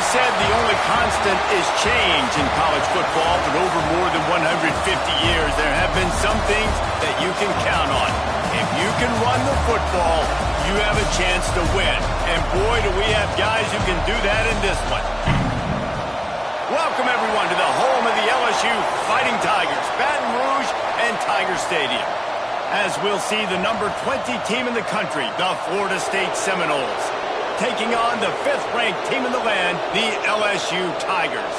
always said the only constant is change in college football, but over more than 150 years, there have been some things that you can count on. If you can run the football, you have a chance to win. And boy, do we have guys who can do that in this one. Welcome, everyone, to the home of the LSU Fighting Tigers, Baton Rouge and Tiger Stadium. As we'll see, the number 20 team in the country, the Florida State Seminoles, taking on the 5th-ranked team in the land, the LSU Tigers.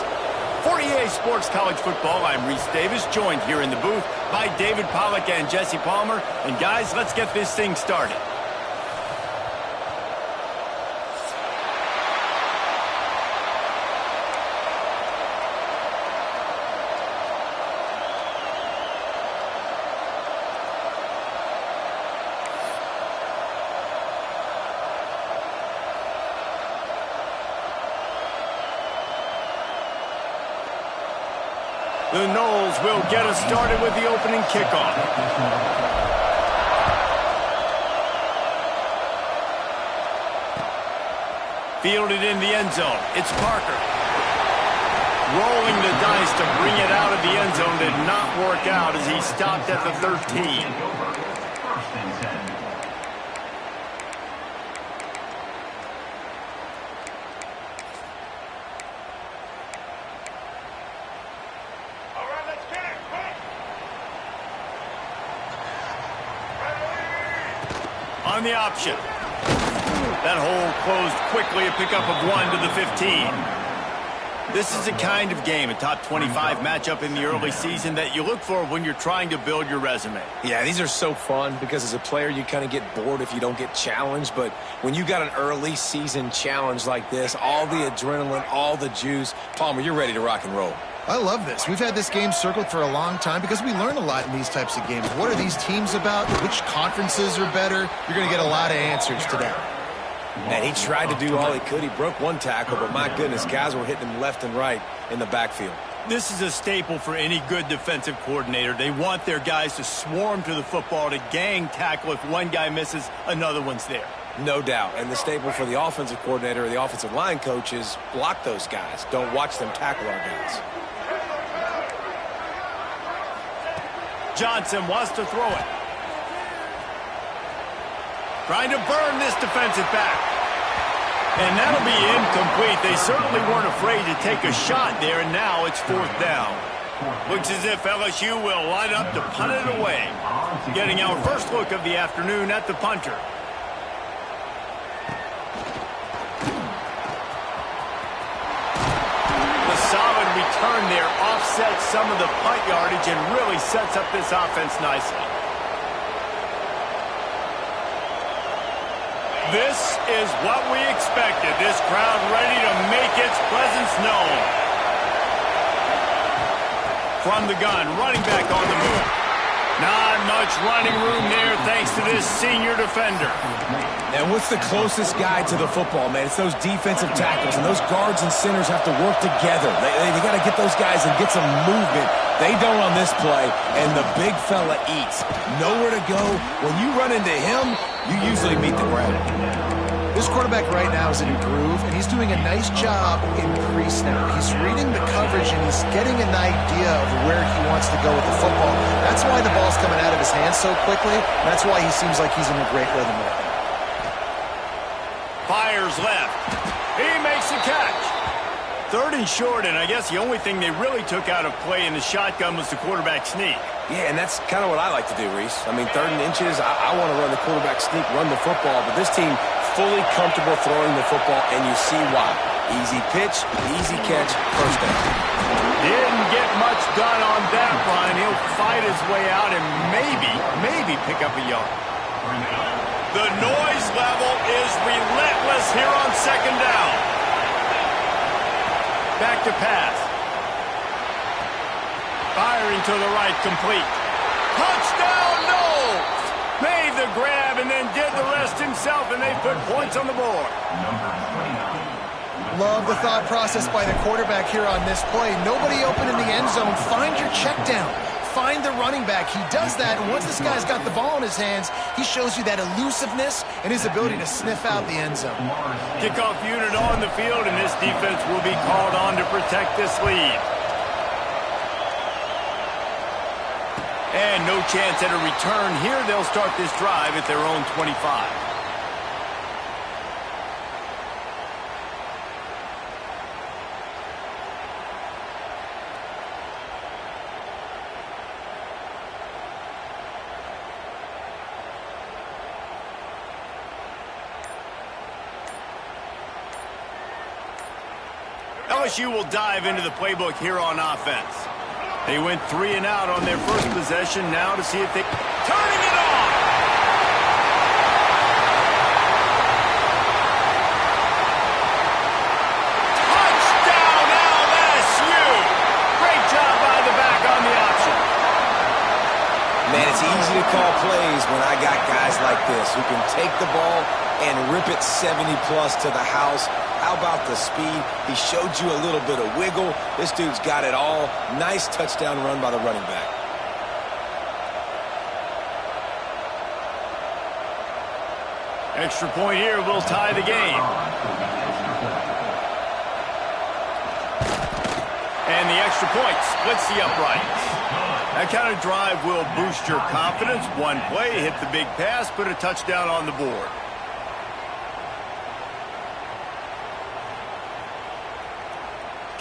For EA Sports College Football, I'm Reese Davis, joined here in the booth by David Pollack and Jesse Palmer. And guys, let's get this thing started. The Noles will get us started with the opening kickoff. Fielded in the end zone. It's Parker. Rolling the dice to bring it out of the end zone did not work out as he stopped at the 13. On the option. That hole closed quickly, a pickup of 1 to the 15. This is the kind of game, a top 25 matchup in the early season, that you look for when you're trying to build your resume. Yeah, these are so fun because as a player you kind of get bored if you don't get challenged, but when you got an early season challenge like this, all the adrenaline, all the juice, Palmer, you're ready to rock and roll. I love this. We've had this game circled for a long time because we learn a lot in these types of games. What are these teams about? Which conferences are better? You're going to get a lot of answers today. And he tried to do all he could. He broke one tackle, but my goodness, guys were hitting him left and right in the backfield. This is a staple for any good defensive coordinator. They want their guys to swarm to the football, to gang tackle. If one guy misses, another one's there. No doubt. And the staple for the offensive coordinator or the offensive line coach is block those guys. Don't watch them tackle our guys. Johnson wants to throw it. Trying to burn this defensive back. And that'll be incomplete. They certainly weren't afraid to take a shot there, and now it's 4th down. Looks as if LSU will line up to punt it away. Getting our first look of the afternoon at the punter. The solid return there offsets some of the punt yardage and really sets up this offense nicely. This is what we expected. This crowd ready to make its presence known. From the gun, running back on the move. Not much running room there thanks to this senior defender. And what's the closest guy to the football, man? It's those defensive tackles, and those guards and centers have to work together. They got to get those guys and get some movement. They don't on this play, and the big fella eats. Nowhere to go. When you run into him, you usually meet the ground. This quarterback right now is in a groove, and he's doing a nice job in pre-snap. He's reading the coverage, and he's getting an idea of where he wants to go with the football. That's why the ball's coming out of his hands so quickly, and that's why he seems like he's in a great rhythm right now. Fires left. He makes the catch. 3rd and short, and I guess the only thing they really took out of play in the shotgun was the quarterback sneak. Yeah, and that's kind of what I like to do, Reese. I mean, 3rd and inches, I want to run the quarterback sneak, run the football, but this team fully comfortable throwing the football, and you see why. Easy pitch, easy catch, first down. Didn't get much done on that run. He'll fight his way out and maybe pick up a yard. The noise level is relentless here on 2nd down. Back to pass. Firing to the right, complete. Touchdown, Noles! Made the grab and then did the rest himself, and they put points on the board. Love the thought process by the quarterback here on this play. Nobody open in the end zone. Find your check down. find the running back. He does that, and once this guy's got the ball in his hands, he shows you that elusiveness and his ability to sniff out the end zone. Kickoff unit on the field, and this defense will be called on to protect this lead. And no chance at a return here. They'll start this drive at their own 25. LSU will dive into the playbook here on offense. They went 3 and out on their first possession. Now to see if they... Turning it on! Touchdown LSU! Great job by the back on the option. Man, it's easy to call plays when I got guys like this who can take the ball and rip it 70-plus to the house. How about the speed? He showed you a little bit of wiggle. This dude's got it all. Nice touchdown run by the running back. Extra point here will tie the game. And the extra point splits the uprights. That kind of drive will boost your confidence. One play, hit the big pass, put a touchdown on the board.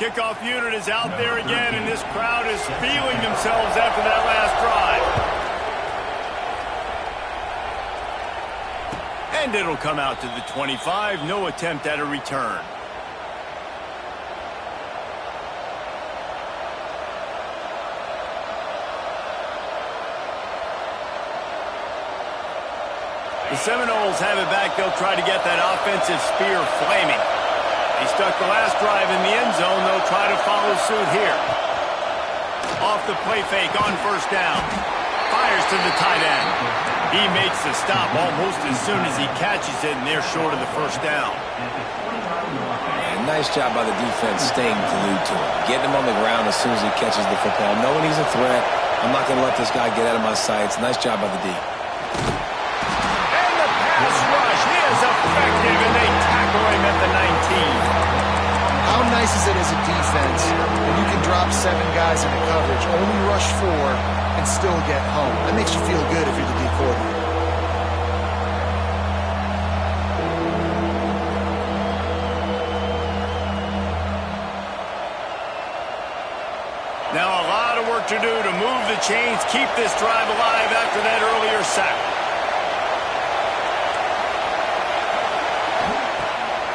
Kickoff unit is out there again, and this crowd is feeling themselves after that last drive. And it'll come out to the 25. No attempt at a return. The Seminoles have it back. They'll try to get that offensive spear flaming. They stuck the last drive in the end zone. They'll try to follow suit here. Off the play fake on first down. Fires to the tight end. He makes the stop almost as soon as he catches it, and they're short of the first down. And nice job by the defense staying glued to him. Getting him on the ground as soon as he catches the football. Knowing he's a threat. I'm not going to let this guy get out of my sights. Nice job by the D. And the pass rush. He is effective, and they tackle him at the 19. How nice is it as a defense when you can drop 7 guys into coverage, only rush 4, and still get home? That makes you feel good if you're the D coordinator. Now a lot of work to do to move the chains, keep this drive alive after that earlier sack.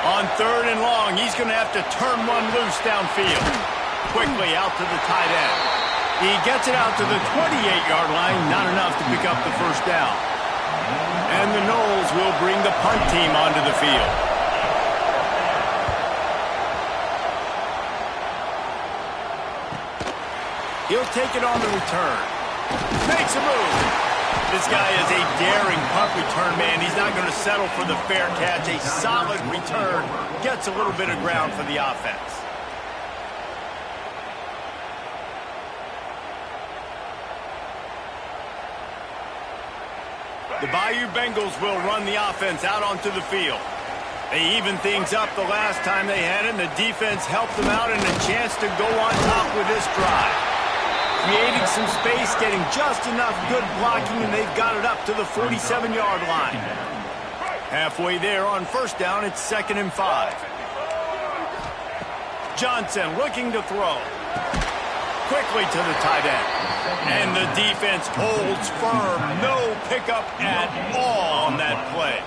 On 3rd and long, he's going to have to turn one loose downfield. Quickly out to the tight end. He gets it out to the 28-yard line, not enough to pick up the first down. And the Noles will bring the punt team onto the field. He'll take it on the return. Makes a move. This guy is a daring punt return man. He's not going to settle for the fair catch. A solid return. Gets a little bit of ground for the offense. The Bayou Bengals will run the offense out onto the field. They evened things up the last time they had it, and the defense helped them out and a chance to go on top with this drive. Creating some space, getting just enough good blocking, and they've got it up to the 47-yard line. Halfway there on first down, it's 2nd and 5. Johnson looking to throw. Quickly to the tight end. And the defense holds firm. No pickup at all on that play.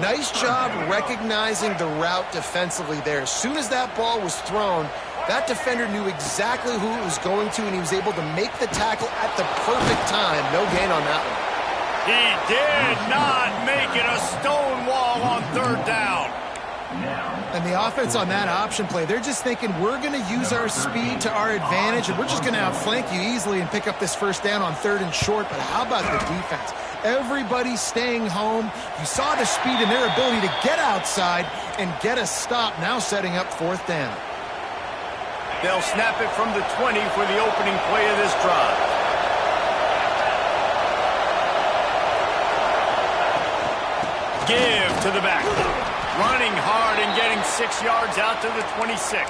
Nice job recognizing the route defensively there. As soon as that ball was thrown, that defender knew exactly who it was going to, and he was able to make the tackle at the perfect time. No gain on that one. He did not make it a stone wall on 3rd down. And the offense on that option play, they're just thinking, we're going to use our speed to our advantage, and we're just going to outflank you easily and pick up this first down on 3rd and short. But how about the defense? Everybody staying home. You saw the speed and their ability to get outside and get a stop, now setting up 4th down. They'll snap it from the 20 for the opening play of this drive. Give to the back. Running hard and getting 6 yards out to the 26.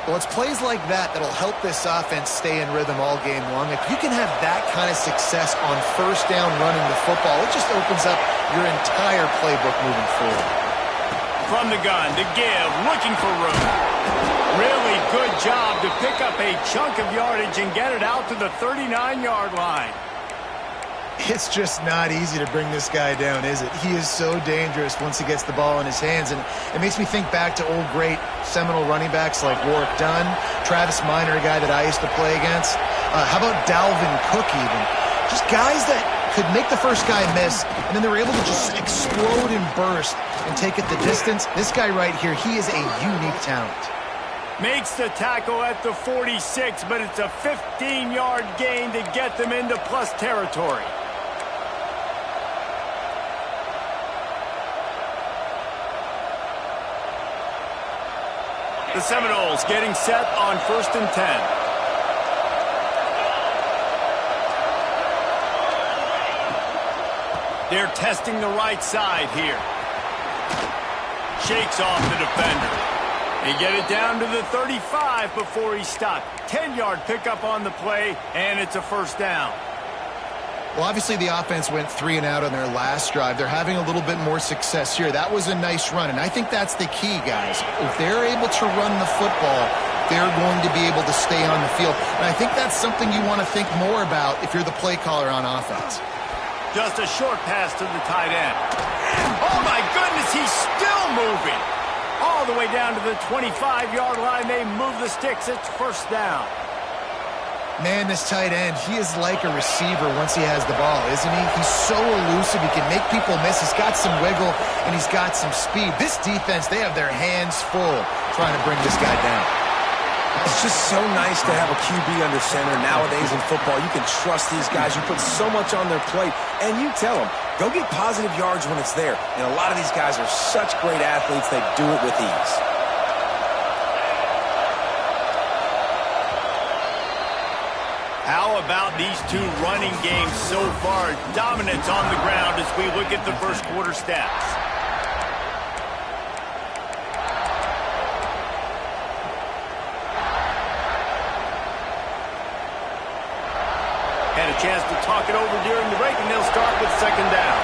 Well, it's plays like that that'll help this offense stay in rhythm all game long. If you can have that kind of success on first down running the football, it just opens up your entire playbook moving forward. From the gun, the give, looking for room. Really good job to pick up a chunk of yardage and get it out to the 39-yard line. It's just not easy to bring this guy down, is it? He is so dangerous once he gets the ball in his hands, and it makes me think back to old great Seminole running backs like Warwick Dunn, Travis Minor, a guy that I used to play against. How about Dalvin Cook even? Just guys that could make the first guy miss, and then they were able to just explode and burst and take it the distance. This guy right here, he is a unique talent. Makes the tackle at the 46, but it's a 15-yard gain to get them into plus territory. The Seminoles getting set on 1st and 10. They're testing the right side here. Shakes off the defender. They get it down to the 35 before he's stopped. 10-yard pickup on the play, and it's a first down. Well, obviously the offense went 3 and out on their last drive. They're having a little bit more success here. That was a nice run, and I think that's the key, guys. If they're able to run the football, they're going to be able to stay on the field. And I think that's something you want to think more about if you're the play caller on offense. Just a short pass to the tight end. Oh, my goodness, he's still moving. All the way down to the 25-yard line. They move the sticks. It's first down. Man, this tight end, he is like a receiver once he has the ball, isn't he? He's so elusive. He can make people miss. He's got some wiggle, and he's got some speed. This defense, they have their hands full trying to bring this guy down. It's just so nice to have a QB under center. Nowadays in football, you can trust these guys. You put so much on their plate, and you tell them, go get positive yards when it's there. And a lot of these guys are such great athletes, they do it with ease. How about these two running games so far? Dominance on the ground as we look at the first quarter stats. Had a chance to talk it over during the break, and they'll start with second down.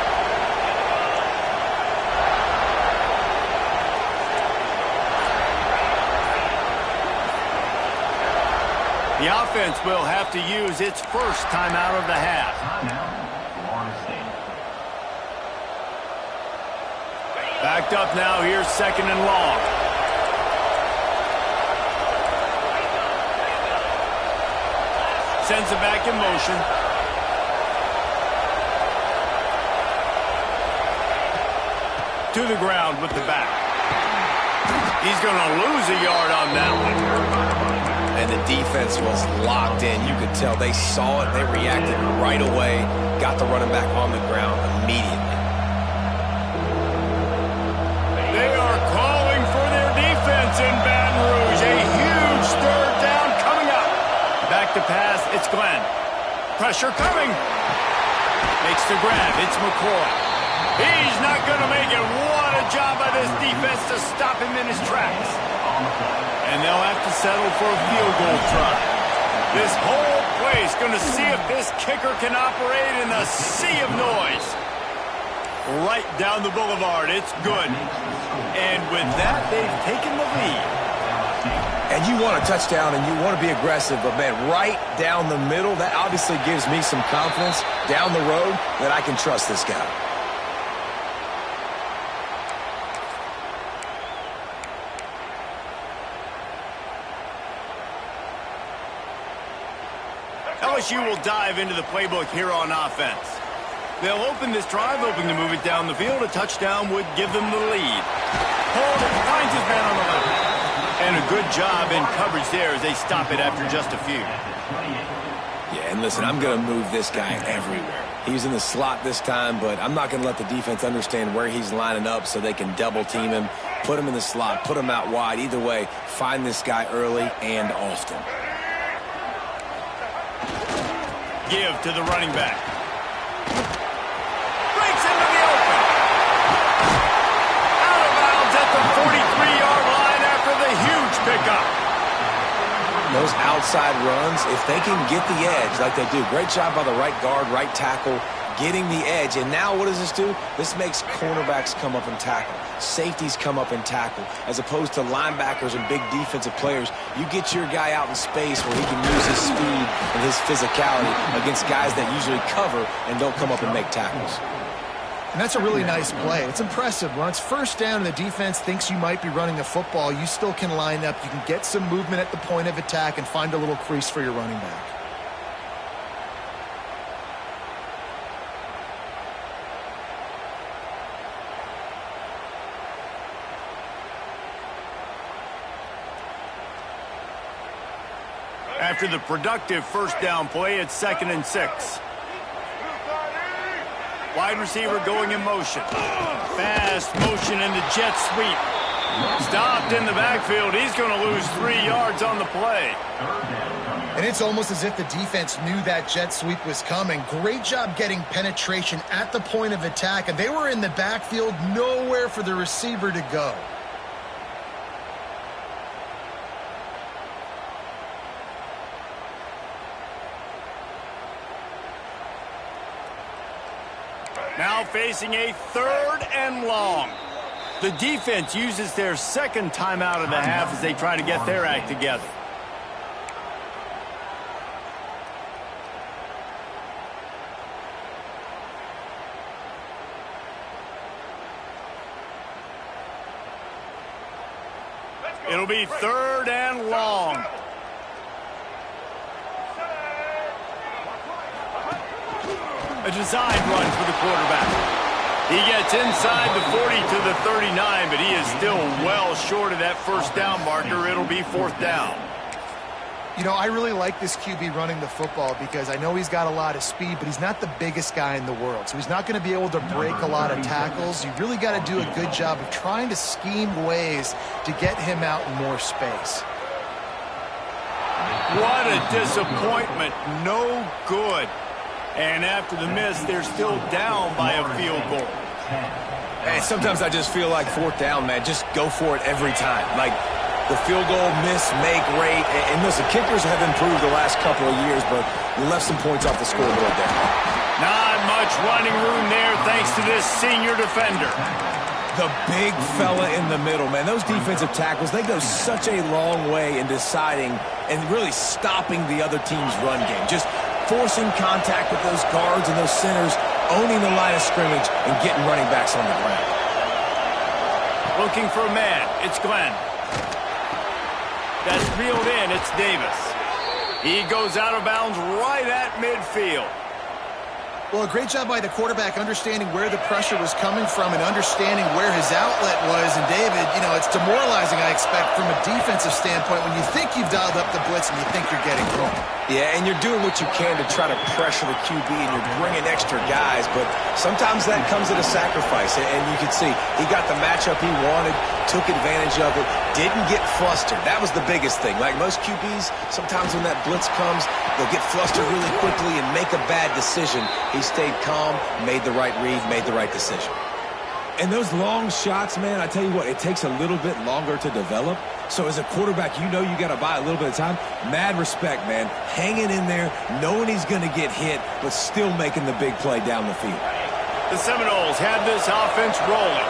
The offense will have to use its first timeout of the half. Backed up now, here's second and long. Sends it back in motion. To the ground with the back. He's going to lose a yard on that one. And the defense was locked in. You could tell they saw it. They reacted right away. Got the running back on the ground immediately. They are calling for their defense in Baton Rouge. A huge third down coming up. Back to pass. It's Glenn. Pressure coming. Makes the grab. It's McCoy. He's not going to make it. What a job by this defense to stop him in his tracks. And they'll have to settle for a field goal try. This whole place going to see if this kicker can operate in the sea of noise. Right down the boulevard. It's good. And with that, they've taken the lead. And you want a touchdown and you want to be aggressive, but man, right down the middle, that obviously gives me some confidence down the road that I can trust this guy. LSU will dive into the playbook here on offense. They'll open this drive, hoping to move it down the field. A touchdown would give them the lead. Hold it, finds his man on the left. And a good job in coverage there as they stop it after just a few. Yeah, and listen, I'm going to move this guy everywhere. He's in the slot this time, but I'm not going to let the defense understand where he's lining up so they can double team him, put him in the slot, put him out wide. Either way, find this guy early and often. Give to the running back. Breaks into the open. Out of bounds at the 43-yard line after the huge pickup. Those outside runs, if they can get the edge like they do, great job by the right guard, right tackle, getting the edge. And now what does this do? This makes cornerbacks come up and tackle. Safeties come up and tackle. As opposed to linebackers and big defensive players, you get your guy out in space where he can use his speed and his physicality against guys that usually cover and don't come up and make tackles. And that's a really nice play. It's impressive. When it's first down and the defense thinks you might be running the football, you still can line up. You can get some movement at the point of attack and find a little crease for your running back. After the productive first down play, it's 2nd and 6. Wide receiver going in motion. Fast motion in the jet sweep. Stopped in the backfield. He's going to lose 3 yards on the play. And it's almost as if the defense knew that jet sweep was coming. Great job getting penetration at the point of attack. And they were in the backfield, nowhere for the receiver to go. Now facing a 3rd and long. The defense uses their second timeout of the half as they try to get their act together. It'll be 3rd and long. A design run for the quarterback. He gets inside the 40 to the 39, but he is still well short of that first down marker. It'll be 4th down. You know, I really like this QB running the football because I know he's got a lot of speed, but he's not the biggest guy in the world. So he's not going to be able to break a lot of tackles. You really got to do a good job of trying to scheme ways to get him out in more space. What a disappointment. No good. And after the miss, they're still down by a field goal. Hey, sometimes I just feel like 4th down, man. Just go for it every time. Like the field goal, miss, make, rate. And listen, kickers have improved the last couple of years, but you left some points off the scoreboard there. Not much running room there thanks to this senior defender. The big fella in the middle, man. Those defensive tackles, they go such a long way in deciding and really stopping the other team's run game. Just forcing contact with those guards and those centers, owning the line of scrimmage, and getting running backs on the ground. Looking for a man. It's Glenn. That's reeled in. It's Davis. He goes out of bounds right at midfield. Well, a great job by the quarterback understanding where the pressure was coming from and understanding where his outlet was. And, David, you know, it's demoralizing, I expect, from a defensive standpoint when you think you've dialed up the blitz and you think you're getting home. Yeah, and you're doing what you can to try to pressure the QB, and you're bringing extra guys, but sometimes that comes at a sacrifice. And you can see he got the matchup he wanted, took advantage of it, didn't get flustered. That was the biggest thing. Like most QBs, sometimes when that blitz comes, they'll get flustered really quickly and make a bad decision. He stayed calm, made the right read, made the right decision. And those long shots, man, I tell you what, it takes a little bit longer to develop. So as a quarterback, you know you got to buy a little bit of time. Mad respect, man. Hanging in there, knowing he's going to get hit, but still making the big play down the field. The Seminoles have this offense rolling.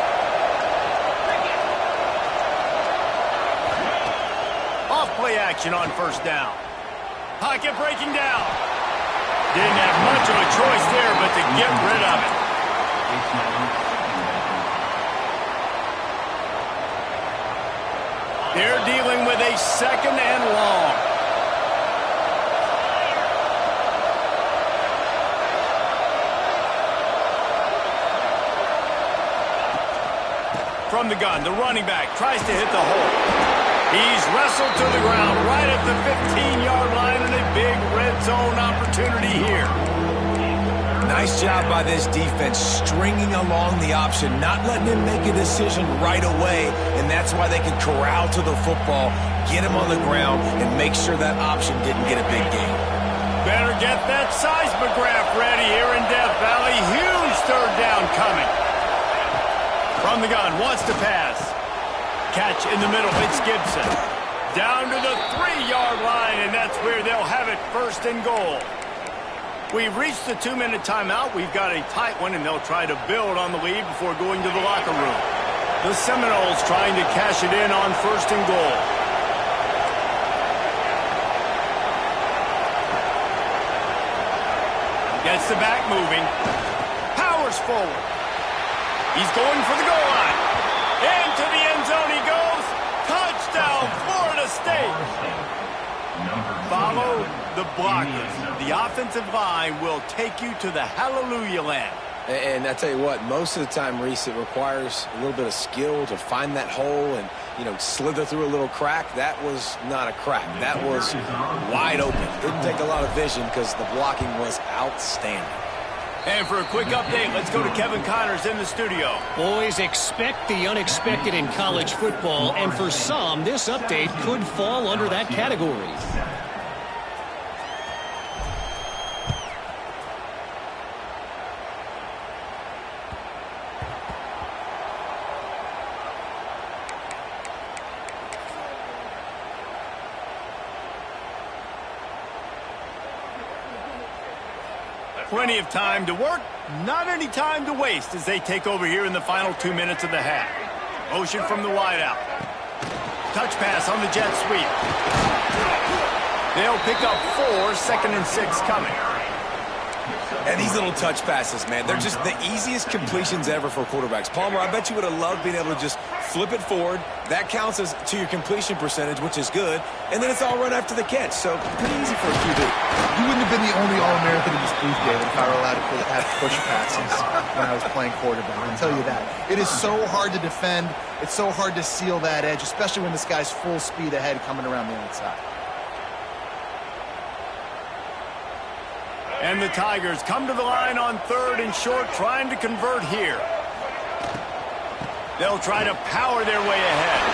Off play action on first down. Pocket breaking down. Didn't have much of a choice there but to get rid of it. They're dealing with a 2nd and long. From the gun, the running back tries to hit the hole. He's wrestled to the ground right at the 15-yard line, and a big red zone opportunity here. Nice job by this defense, stringing along the option, not letting him make a decision right away, and that's why they can corral to the football, get him on the ground, and make sure that option didn't get a big gain. Better get that seismograph ready here in Death Valley. Huge third down coming. From the gun, wants to pass. Catch in the middle, it's Gibson. Down to the 3-yard line, and that's where they'll have it, first and goal. We've reached the 2-minute timeout. We've got a tight one, and they'll try to build on the lead before going to the locker room. The Seminoles trying to cash it in on first and goal. Gets the back moving. Powers forward. He's going for the goal line. Into the end zone he goes. Touchdown, Florida State. Follow the blockers. The offensive line will take you to the hallelujah land. And I tell you what, most of the time, Reese, it requires a little bit of skill to find that hole and, slither through a little crack. That was not a crack. That was wide open. Didn't take a lot of vision because the blocking was outstanding. And for a quick update, let's go to Kevin Connors in the studio. Boys, expect the unexpected in college football, and for some, this update could fall under that category. Plenty of time to work, not any time to waste as they take over here in the final 2 minutes of the half. Motion from the wideout. Touch pass on the jet sweep. They'll pick up 4, 2nd and 6 coming. And these little touch passes, man, they're just the easiest completions ever for quarterbacks. Palmer, I bet you would have loved being able to just flip it forward. That counts as to your completion percentage, which is good. And then it's all run after the catch. So pretty easy for a QB. You wouldn't have been the only All-American in this booth, David, if I were allowed to have push passes when I was playing quarterback. I'll tell you that. It is so hard to defend. It's so hard to seal that edge, especially when this guy's full speed ahead coming around the outside. And the Tigers come to the line on 3rd and short, trying to convert here. They'll try to power their way ahead.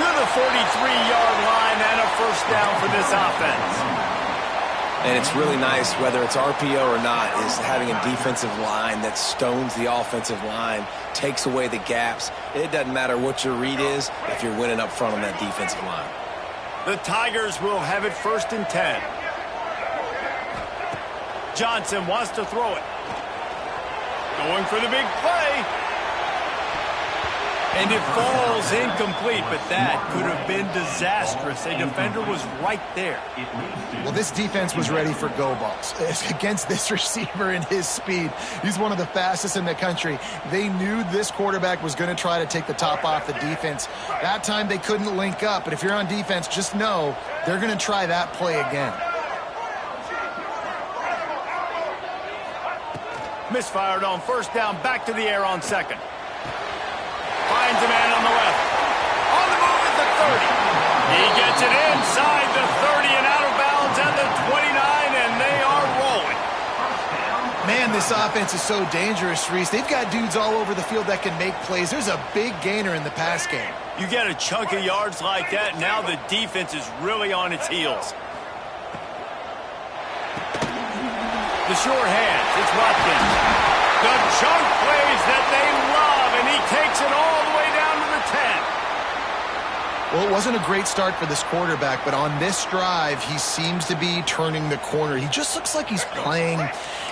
To the 43-yard line and a first down for this offense. And it's really nice, whether it's RPO or not, is having a defensive line that stones the offensive line, takes away the gaps. It doesn't matter what your read is if you're winning up front on that defensive line. The Tigers will have it 1st and 10. Johnson wants to throw it. Going for the big play. And it falls incomplete, but that could have been disastrous. A defender was right there. Well, this defense was ready for go balls. Against this receiver and his speed, he's one of the fastest in the country. They knew this quarterback was going to try to take the top off the defense. That time they couldn't link up, but if you're on defense, just know they're going to try that play again. Misfired on first down, back to the air on 2nd. Finds a man on the left. On the move at the 30. He gets it inside the 30 and out of bounds at the 29, and they are rolling. Man, this offense is so dangerous, Reese. They've got dudes all over the field that can make plays. There's a big gainer in the pass game. You get a chunk of yards like that, now the defense is really on its heels. The short hands, it's Watkins. The chunk plays that they love, and he takes it all the way down to the 10. Well, it wasn't a great start for this quarterback, but on this drive, he seems to be turning the corner. He just looks like he's playing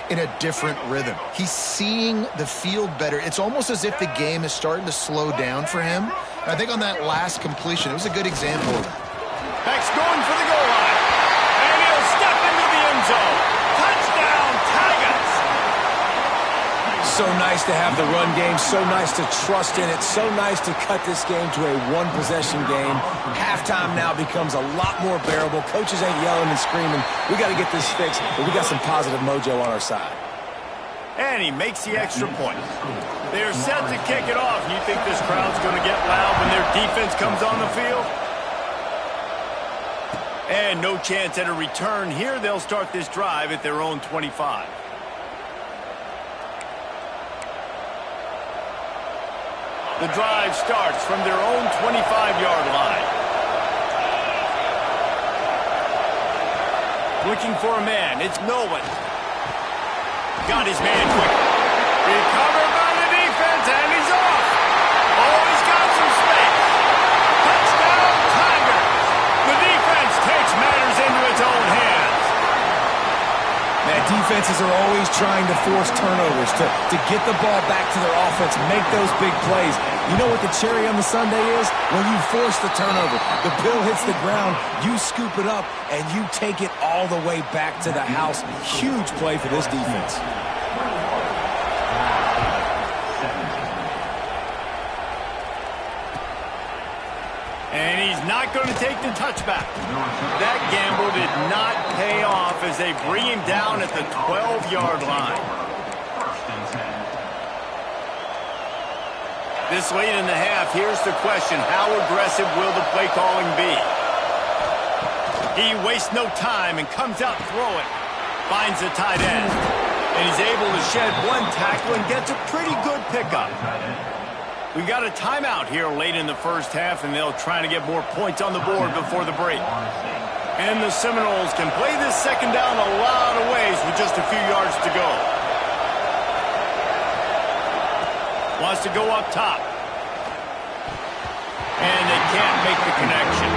in a different rhythm. He's seeing the field better. It's almost as if the game is starting to slow down for him. I think on that last completion, it was a good example of that. Beck's going for the goal line, and he'll step into the end zone. Touchdown, Tigers! So nice to have the run game, so nice to trust in it, so nice to cut this game to a one-possession game. Halftime now becomes a lot more bearable. Coaches ain't yelling and screaming. We got to get this fixed, but we got some positive mojo on our side. And he makes the extra point. They're set to kick it off. You think this crowd's going to get loud when their defense comes on the field? And no chance at a return here. They'll start this drive at their own 25. The drive starts from their own 25-yard line. Looking for a man. It's Nolan. Got his man quick. Recovered by the defense, and he's off. Oh, he's got some space. Touchdown, Tigers. The defense takes matters into its own hands. Man, defenses are always trying to force turnovers to get the ball back to their offense, make those big plays. You know what the cherry on the sundae is? When you force the turnover, the bill hits the ground, you scoop it up, and you take it all the way back to the house. Huge play for this defense. And he's not going to take the touchback. That gamble did not pay off as they bring him down at the 12-yard line. This late in the half, here's the question. How aggressive will the play calling be? He wastes no time and comes out throwing. Finds the tight end. And he's able to shed one tackle and gets a pretty good pickup. We got a timeout here late in the first half, and they'll try to get more points on the board before the break. And the Seminoles can play this second down a lot of ways with just a few yards to go. Wants to go up top. And they can't make the connection.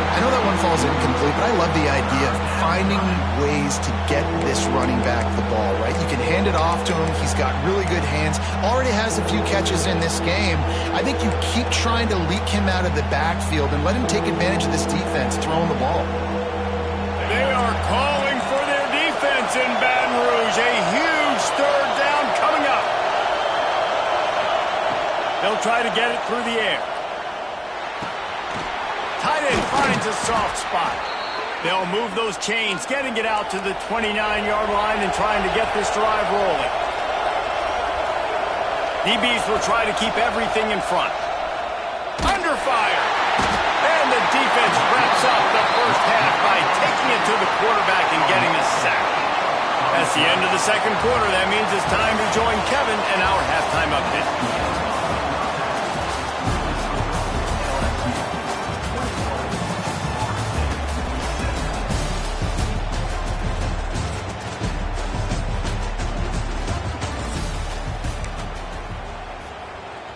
I know that one falls incomplete, but I love the idea of finding ways to get this running back the ball, right? You can hand it off to him. He's got really good hands. Already has a few catches in this game. I think you keep trying to leak him out of the backfield and let him take advantage of this defense throwing the ball. They are calling for their defense in Baton Rouge. A huge third down coming up. They'll try to get it through the air. Tight end finds a soft spot. They'll move those chains, getting it out to the 29-yard line and trying to get this drive rolling. DBs will try to keep everything in front. Under fire. And the defense wraps up the first half by taking it to the quarterback and getting a sack. That's the end of the second quarter. That means it's time to join Kevin and our halftime update.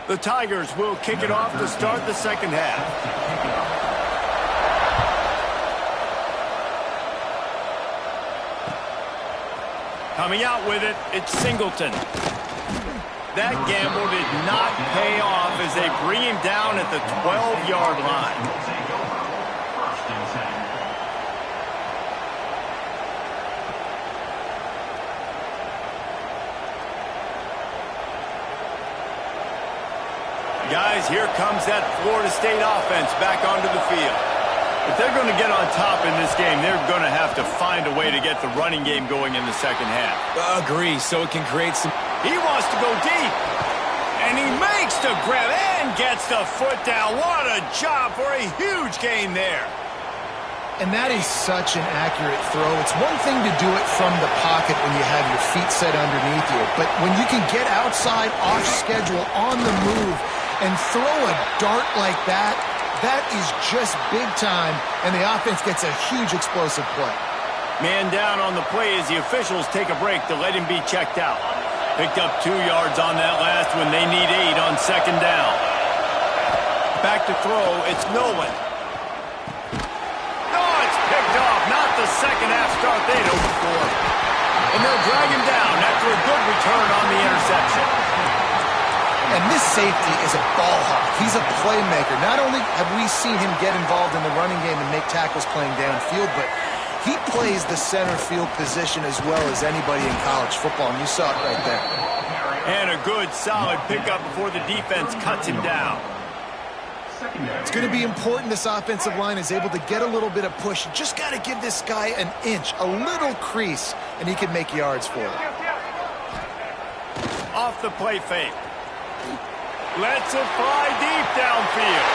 The Tigers will kick it off to start the second half. Coming out with it, it's Singleton. That gamble did not pay off as they bring him down at the 12-yard line. Guys, here comes that Florida State offense back onto the field. If they're going to get on top in this game, they're going to have to find a way to get the running game going in the second half. Agree, so it can create some... He wants to go deep. And he makes the grab and gets the foot down. What a job for a huge gain there. And that is such an accurate throw. It's one thing to do it from the pocket when you have your feet set underneath you. But when you can get outside, off schedule, on the move, and throw a dart like that, that is just big time, and the offense gets a huge explosive play. Man down on the play as the officials take a break to let him be checked out. Picked up 2 yards on that last one. They need 8 on second down. Back to throw, it's Nolan. Oh, it's picked off. Not the second half start they'd hoped for. And they'll drag him down after a good return on the interception. And this safety is a ball hawk. He's a playmaker. Not only have we seen him get involved in the running game and make tackles playing downfield, but he plays the center field position as well as anybody in college football, and you saw it right there. And a good, solid pickup before the defense cuts him down. It's going to be important this offensive line is able to get a little bit of push. You just got to give this guy an inch, a little crease, and he can make yards for it. off the play fake. Lets it fly deep downfield.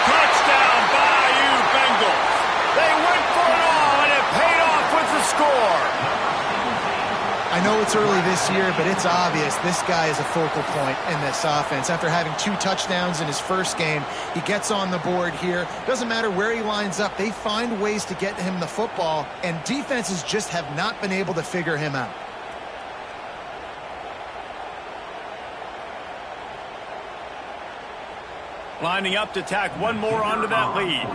Touchdown, Bayou Bengals. They went for it all, and it paid off with the score. I know it's early this year, but it's obvious this guy is a focal point in this offense. After having 2 touchdowns in his first game, he gets on the board here. Doesn't matter where he lines up, they find ways to get him the football, and defenses just have not been able to figure him out. Lining up to tack one more onto that lead.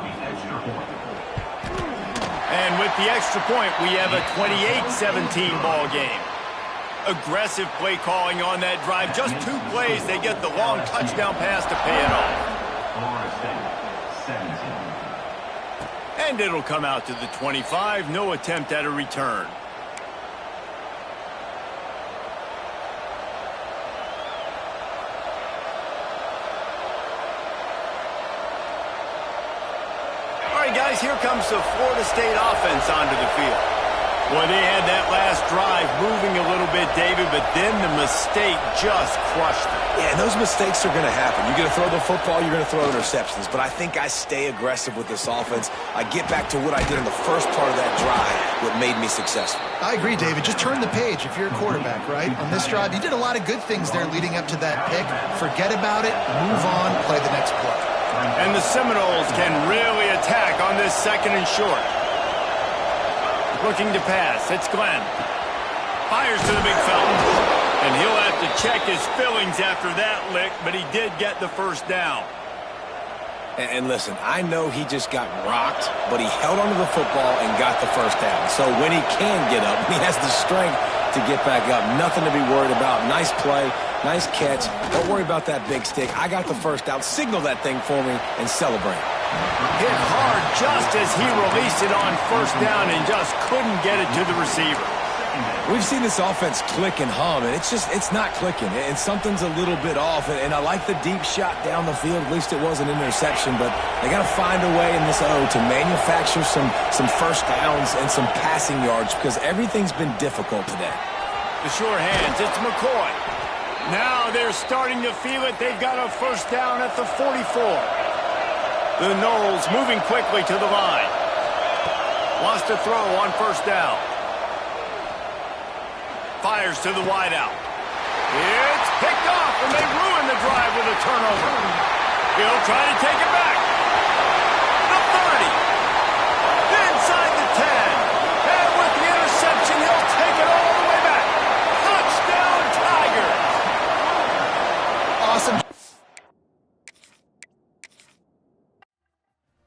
And with the extra point, we have a 28-17 ball game. Aggressive play calling on that drive. Just 2 plays, they get the long touchdown pass to pay it off. And it'll come out to the 25. No attempt at a return. Guys, here comes the Florida State offense onto the field. Well, they had that last drive moving a little bit, David, but then the mistake just crushed them. Yeah, and those mistakes are going to happen. You're going to throw the football, you're going to throw interceptions. But I think I stay aggressive with this offense. I get back to what I did in the first part of that drive, what made me successful. I agree, David. Just turn the page if you're a quarterback, right? On this drive, you did a lot of good things there leading up to that pick. Forget about it, move on, play the next play. And the Seminoles can really attack on this 2nd and short. Looking to pass. It's Glenn. Fires to the big fella. And he'll have to check his fillings after that lick, but he did get the first down. And listen, I know he just got rocked, but he held onto the football and got the first down. So when he can get up, he has the strength to get back up. Nothing to be worried about. Nice play, nice catch. Don't worry about that big stick. I got the first down. Signal that thing for me and celebrate. Hit hard just as he released it on first down and just couldn't get it to the receiver. We've seen this offense click and hum, and it's not clicking, and something's a little bit off. And I like the deep shot down the field. At least it was an interception, but they got to find a way in this O to manufacture some first downs and some passing yards because everything's been difficult today. The sure hands, it's McCoy. Now they're starting to feel it. They've got a first down at the 44. The Noles moving quickly to the line. Wants to throw on first down. Fires to the wideout. It's picked off, and they ruin the drive with a turnover. He'll try to take it back.